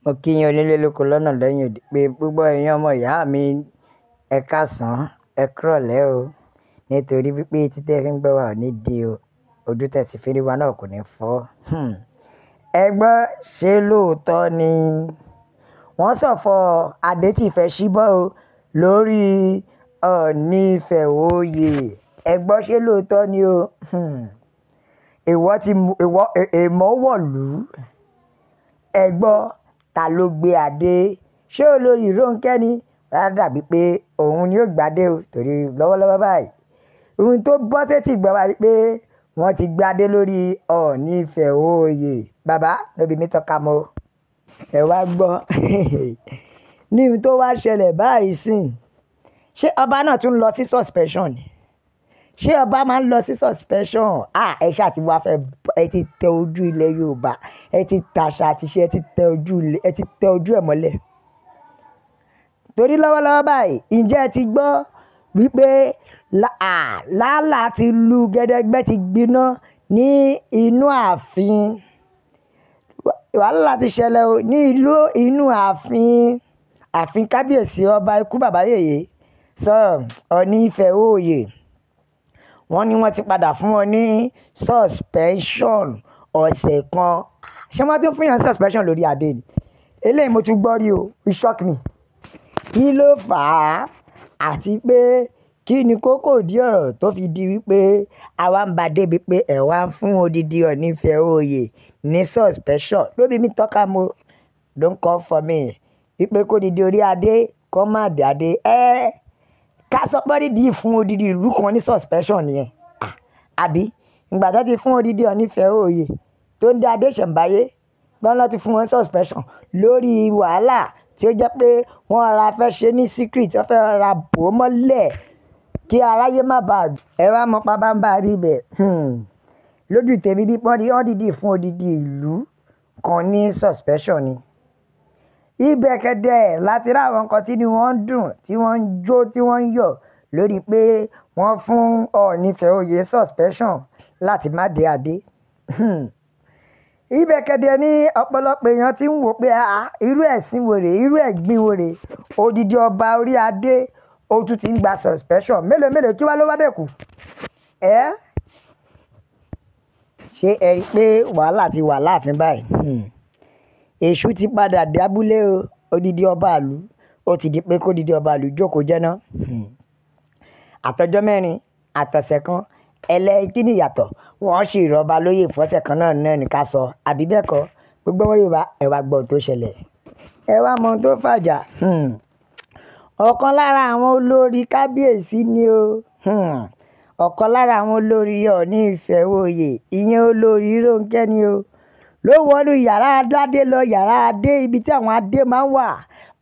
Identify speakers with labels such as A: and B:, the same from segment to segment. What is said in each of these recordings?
A: Mo kí yín onílé lóko lọ́nà lẹ́yìn òdì pé gbogbo ẹ̀yin ọmọ ìyá mi ẹ káàsán ẹ kúrọ̀lẹ́ o nítorí wípé títẹ́ fi ń gbọ́ wa ò ní di o ojú tẹ̀sí fi rí wa náà kò ní fọ́. Ẹ gbọ́ ṣé lóòótọ́ ni wọ́n ṣọ̀fọ̀ Adétìfẹ́ Ṣíbọ̀ o lórí Ọọ̀ni Ifẹ̀ Oòyè. Ẹ gbọ́ ṣé lóòótọ́ ni o. Èèmọ̀ wọ̀lú. Ẹ gbọ́ ta ló gbé adé? Ṣé olórí Rónkẹ́ ni? Rárá, dàbí pé òun ni ó gbadé o torí lọ́wọ́lọ́wọ́ báyìí ohun tó bọ́ sétí gbọ́ wa rí pé wọ́n ti gbadé lórí Ọọ̀ni Ifẹ̀ Oòyè. Bàbá lóbi mi tọ́ka mọ́ ẹ wá gbọ́ ní ohun tó wá ṣẹlẹ̀ báyìí sìn. Ṣé ọba náà tún lọ sí suspension ni? Ṣé ọba máa ń lọ sí suspension? Ẹ ṣáà ti wá fẹ́ ẹ ti tẹ ojú ilẹ̀ Yorùbá, ẹ ti tàṣà àti ṣe ẹ ti tẹ ojú ẹ̀ mọ́lẹ̀. Torí lọ́wọ́lọ́wọ́ báyìí ǹjẹ́ ẹ ti gbọ́ wípé làálàá ti lu gẹ́dẹ́gbẹ́ ti gbiná ní inú ààfin. Wàhálà ti ṣẹlẹ̀ o ní inú ààfin kábíyèsí ọba ikú bàbá yèyé Ọọ̀ni Ifẹ̀ Oòyè. Wọ́n ní wọ́n ti padà fún wọn ní suspension ọ̀sẹ̀ kan. Ṣé wọ́n tún fún yàn suspension lórí adé ni? Eléyìí mo tún gbọ́ rí o, it shock me. Kí ló fà á? Àti pé kí ni kókó ìdí ọ̀rọ̀ tó fi di wípé àwa ń ba débi pé ẹ̀ wá ń fún odidi Ọọ̀ni Ifẹ̀ Oòyè ní suspension? Lóbi mi tọ́ka mo don't come for me wípé kó didi orí adé kó má dé adé. Ká sọ pé dídì fún odidi ìlú kan ní suspension nìyẹn. Àbí ìgbà tó ti fún odidi Ọọ̀ni Ifẹ̀ Oòyè tó ń dé adé ìṣẹ̀ǹbáyé gbọ́n lọ́ ti fún wọn suspension lórí wàhálà tí ó jẹ́ pé wọ́n ra fẹ́ ṣe ní secret, wọ́n fẹ́ ra bò ó mọ́lẹ̀ kí aráyé má bàa ẹ wá mọ́ pa bá ń bá rí bẹ̀. Lójú tèmi bí wọ́n dìdì fún odidi ìlú kan ní suspension ni. Ibẹ̀ kẹ́dẹ̀ láti rí àwọn nǹkan tí wọ́n ń dùn tí wọ́n ń jó tí wọ́n ń yọ̀ lórí pé wọ́n fún Ọọ̀ni Ifẹ̀ Oòyè suspension láti má dé adé. Ibẹ̀ kẹ́dẹ̀ ní ọ̀pọ̀lọpọ̀ èèyàn tí ń wò pé irú ẹ̀sìn wo rèé, irú ẹ̀gbin wo rèé, odidi ọba orí adé ó tún ti ń gba suspension mélòó kí wá ló wá dẹ̀kù. Ṣé ẹ rí i pé wàhálà ti wà láàfin báyìí? Èṣù ti padà dábúlé o, odidi ọba ìlú ó ti di pé kó didi ọba ìlú jókòó jẹ́ná. Àtọjọ́ mẹ́rin àtọ̀sẹ̀ kan kí ni ìyàtọ̀? Wọ́n sì rọba lóyè fọ́sẹ̀ kan náà ní ká sọ àbí bẹ́ẹ̀ kọ́? Gbogbo ọmọ Yorùbá ẹ wá gbọ́ ohun tó ṣẹlẹ̀, ẹ wá mọ ohun tó fàjà. Ọ̀kan lára àwọn olórí kábíyèsí ni o. Ọ̀kan lára àwọn olórí Ọọ̀ni Ifẹ̀ Oòyè ìyẹn olórí Rónkẹ́ ni o ló wọnú yàrá aládé lọ, yàrá adé ibi tí àwọn adé máa ń wà,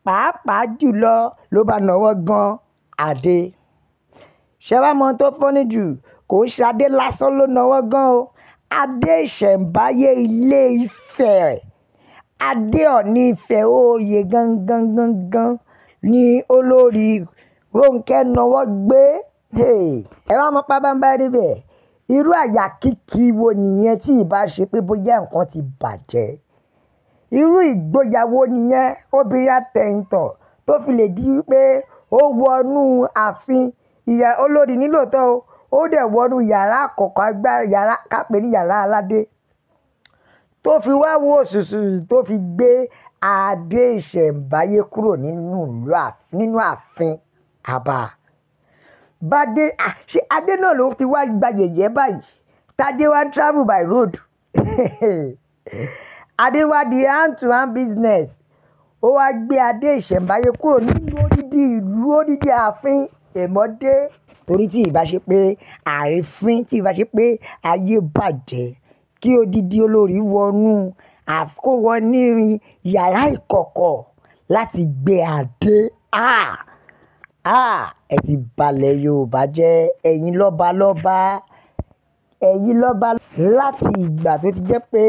A: pàápàá jùlọ ló bá nawọ́ gan adé. Ṣé wàá mọ ohun tó fọ́ní jù? Kò ń ṣe adé lásán ló nawọ́ gan o, adé ìṣẹ̀ǹbáyé Ilé Ifẹ̀, adé Ọọ̀ni Ifẹ̀ Oòyè gangan ni olórí Rónkẹ́ nawọ́ gbé. Ẹ wá mọ pábánbá rí bẹ́ẹ̀. Irú àyà kíkì wo nìyẹn tí ìbá ṣe pé bóyá nǹkan ti bàjẹ́? Irú ìgboyà wo nìyẹn obìnrin àtẹ̀yìntọ̀ tó fi lè di wípé ó wọnú ààfin ìyá olórí nílòótọ́ o, ó dẹ̀ wọnú yàrá àkọ́kọ́ agbára yàrá kápẹ́ ní yàrá aládé tó fi wá wo òṣùṣù tó fi gbé adé ìṣẹ̀ǹbáyé kúrò nínú ààfin àbá. Bádé ṣé adé náà ló ti wá gba yẹ̀yẹ́ báyìí tádé wá travel by road. Adé wá di hand to hand business. Ó wá gbé adé ìṣẹ̀ǹbáyé kúrò nínú odidi ìlú odidi ààfin èmọ́dé torí tí ìbá ṣe pé àrífín tí ìbá ṣe pé ayé bàjẹ́ kí odidi olórí wọnú yàrá ìkọ̀kọ̀ láti gbé adé. Ẹ ti balẹ̀ Yorùbá jẹ́ ẹ̀yin lọ́balọ́ba láti ìgbà tó ti jẹ́ pé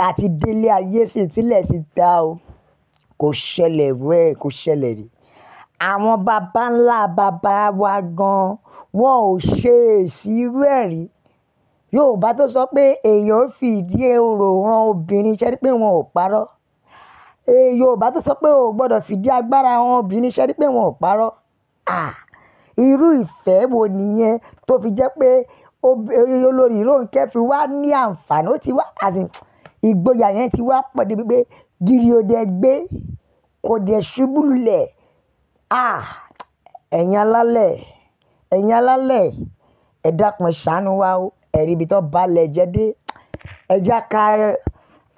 A: àti délé ayé sì tílẹ̀ ti dá o, kò ṣẹlẹ̀ rí. Àwọn baba ńlá baba wa gan wọn ò ṣe èsì irú ẹ̀ rí. Yorùbá tó sọ pé èèyàn ó fi ìdí orò ran obìnrin, ṣe rí pé wọn ò parọ́. Yorùbá tó sọ pé o gbọ́dọ̀ fìdí agbára àwọn obìnrin ṣe rí pé wọn ò parọ́. Irú ìfẹ́ wo nìyẹn tó fi jẹ́ pé olórí Rónkẹ́ fi wá ní àǹfààní ó ti wá ìgboyà yẹn ti wá pọ̀ débi pé gírí ó dẹ gbé kò dẹ̀ ṣubú lulẹ̀. Ẹ̀yin alálẹ̀ ẹ dákun ṣàánú wa o, ẹ̀rí ibi tó balẹ̀ jẹ́ dé. Ẹja ka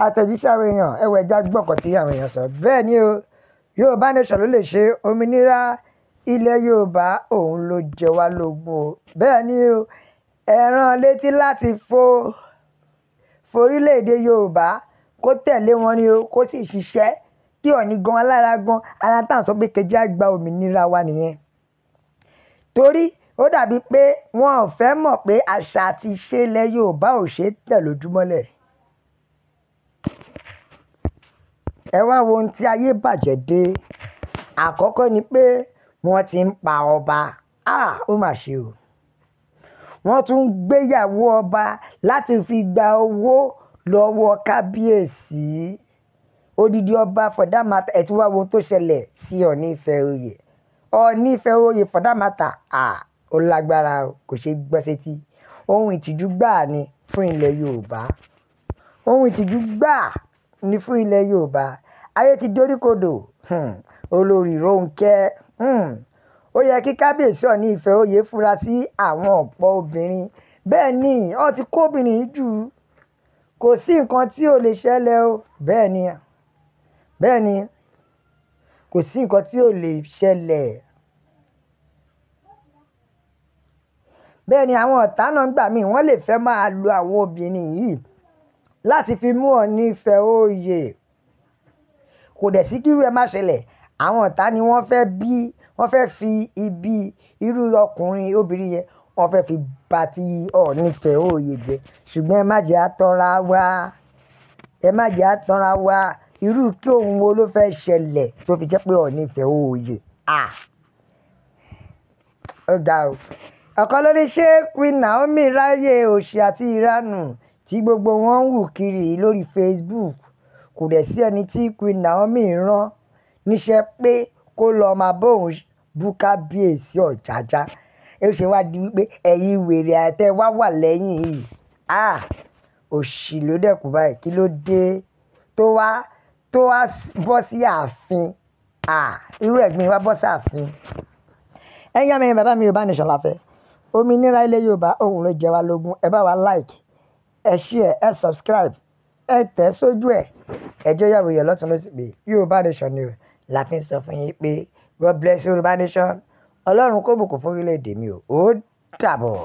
A: àtẹ̀jíṣẹ́ àwọn èèyàn ẹwọ ẹja gbọ́kàn tí àwọn èèyàn sọ. Bẹ́ẹ̀ ni o, Yorùbá Nation ló lè ṣe òmìnira ilẹ̀ Yorùbá, òun ló jẹ wá lógún o. Bẹ́ẹ̀ ni o, ẹ rán létí láti forílẹ̀-èdè Yorùbá kó tẹ̀lé wọn ni o, kó sì ṣiṣẹ́ kí Ọọ̀ni gan alára gan ara tá à ń sọ pé kejì á gba òmìnira wa nìyẹn. Torí ó dàbí pé wọn ò fẹ́ mọ̀ pé àṣà àti ìṣe ilẹ̀ Yorùbá ò ṣe é tẹ̀ lójúmọ́lẹ̀. Ẹ wá wo ohun tí ayé bàjẹ́ dé. Àkọ́kọ́ ni pé wọ́n ti ń pa ọba. Ó mà ṣe o. Wọ́n tún ń gbéyàwó ọba láti fi gba owó lọ́wọ́ kábíyèsí. Odidi ọba for that matter. Ẹ ti wá wo ohun tó ṣẹlẹ̀ sí Ọọ̀ni Ifẹ̀ Oyè. Ọọ̀ni Ifẹ̀ Oyè for that matter. Ó lágbára o, kò ṣe gbọ́ sétí. Ohun ìtìjú gbáà ni fún ilẹ̀ Yorùbá. Ohun ìtìjú gbáà ni fún ilẹ̀ Yorùbá. Ayé ti doríkodò. Olórí Rónkẹ́. Ó yẹ kí kábíyèsí Ọọ̀ni Ifẹ̀ Oyè fura sí àwọn ọ̀pọ̀ obìnrin. Bẹ́ẹ̀ ni ó ti kó obìnrin jù. Kò sí nǹkan tí ò lè ṣẹlẹ̀ o. Bẹ́ẹ̀ ni kò sí nǹkan tí ò lè ṣẹlẹ̀. Bẹ́ẹ̀ ni àwọn ọ̀tá náà gbà míì wọ́n lè fẹ́ máa lo àwọn obìnrin yìí láti fi mú Ọọ̀ni Ifẹ̀ Oyè. Kò dẹ̀ sí kírú ẹ má ṣẹlẹ̀. Àwọn ọ̀tá ni wọ́n fẹ́ fi ibi irú obìnrin yẹn wọ́n fẹ́ fi bà ti Ọọ̀ni Ifẹ̀ Oyè jẹ́. Ṣùgbọ́n ẹ má jẹ́ á tanra wa. Irú kí ohun wo ló fẹ́ ṣẹlẹ̀ tó fi jẹ́ pé Ọọ̀ni Ifẹ̀ Oyè. Ó ga o. Ọ̀kan ló ní ṣé Queen Naomi ráyè òṣì àti ìranù tí gbogbo wọn ń wù kiri lórí Facebook. Kò dẹ̀ sí ẹni tí Queen Naomi rán níṣẹ́ pé kó lọ máa bóun bú kábíyèsí Ọ̀jájá. Ó ṣe wá di wípé ẹ̀yin wèrè àtẹ wà lẹ́yìn yìí. Òṣì ló dẹ̀kú báyìí. Kí ló dé tó wá bọ́ sí ààfin. Irú ẹ̀gbin wá bọ́ sí ààfin. Ẹ̀yin àmì bàbá mi Yorùbá Nation la fẹ́. Òmìnira ilẹ̀ Yorùbá òun ló jẹ wá lógún. Ẹ bá wa like, ẹ share, ẹ subscribe, ẹ tẹ̀ sójú ẹ̀. Ẹjọ́ yàwó yẹ lọ́tún ló sì pé Yorùbá Nation ni o. La fi ń sọ fún yín pé God bless Yorùbá Nation. Ọlọ́run kó bùkún fún orílẹ̀-èdè mi o. Ó dàbọ̀.